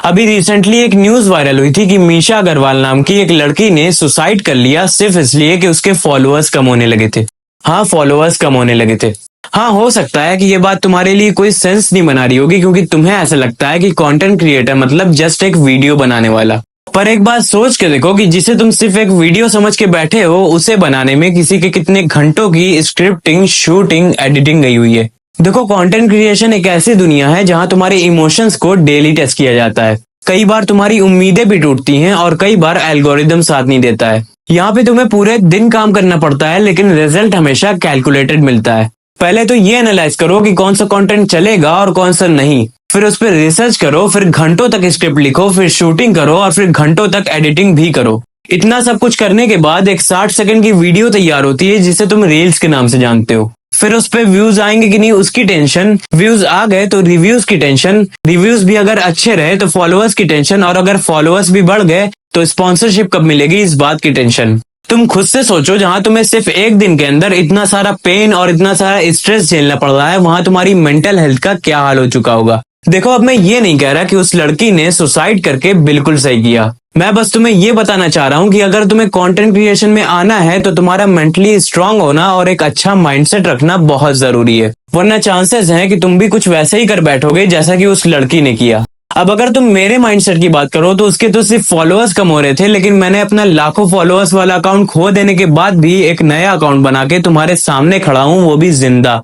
अभी रिसेंटली एक news viral हुई थी कि मीशा अग्रवाल नाम की एक लड़की ने सुसाइड कर लिया सिर्फ इसलिए कि उसके फॉलोअर्स कम होने लगे थे। हाँ, फॉलोअर्स कम होने लगे थे। हाँ, हो सकता है कि ये बात तुम्हारे लिए कोई सेंस नहीं बना रही होगी क्योंकि तुम्हें ऐसा लगता है कि कंटेंट क्रिएटर मतलब जस्ट एक वीडियो बनाने वाला। पर एक बात सोच के देखो कि जिसे तुम सिर्फ एक वीडियो समझ के बैठे हो, उसे बनाने में किसी के कितने घंटों की स्क्रिप्टिंग, शूटिंग, एडिटिंग गई हुई है। देखो, कंटेंट क्रिएशन एक ऐसी दुनिया है जहां तुम्हारे इमोशंस को डेली टेस्ट किया जाता है। कई बार तुम्हारी उम्मीदें भी टूटती हैं और कई बार एल्गोरिदम साथ नहीं देता है। यहाँ पे तुम्हें पूरे दिन काम करना पड़ता है लेकिन रिजल्ट हमेशा कैलकुलेटेड मिलता है। पहले तो ये एनालाइज करो कि कौन सा कंटेंट चलेगा और कौन सा नहीं। फिर उस पर रिसर्च करो, फिर घंटों तक स्क्रिप्ट लिखो, फिर शूटिंग करो और फिर घंटों तक एडिटिंग भी करो। इतना सब कुछ करने के बाद एक 60 सेकंड की वीडियो तैयार होती है जिसे तुम रील्स के नाम से जानते हो। फिर उस पे व्यूज आएंगे कि नहीं उसकी टेंशन, व्यूज आ गए तो रिव्यूज की टेंशन, रिव्यूज भी अगर अच्छे रहे तो फॉलोअर्स की टेंशन, और अगर फॉलोअर्स भी बढ़ गए तो स्पॉन्सरशिप कब मिलेगी इस बात की टेंशन। तुम खुद से सोचो, जहां तुम्हें सिर्फ एक दिन के अंदर इतना सारा पेन और इतना सारा स्ट्रेस झेलना पड़ रहा है, वहां तुम्हारी मेंटल हेल्थ का क्या हाल हो चुका होगा। देखो, अब मैं ये नहीं कह रहा कि उस लड़की ने सुसाइड करके बिल्कुल सही किया। मैं बस तुम्हें ये बताना चाह रहा हूँ कि अगर तुम्हें कंटेंट क्रिएशन में आना है तो तुम्हारा मेंटली स्ट्रांग होना और एक अच्छा माइंडसेट रखना बहुत जरूरी है, वरना चांसेस हैं कि तुम भी कुछ वैसे ही कर बैठोगे जैसा कि उस लड़की ने किया। अब अगर तुम मेरे माइंडसेट की बात करो तो उसके तो सिर्फ फॉलोअर्स कम हो रहे थे, लेकिन मैंने अपना लाखों फॉलोअर्स वाला अकाउंट खो देने के बाद भी एक नया अकाउंट बना के तुम्हारे सामने खड़ा हूँ, वो भी जिंदा।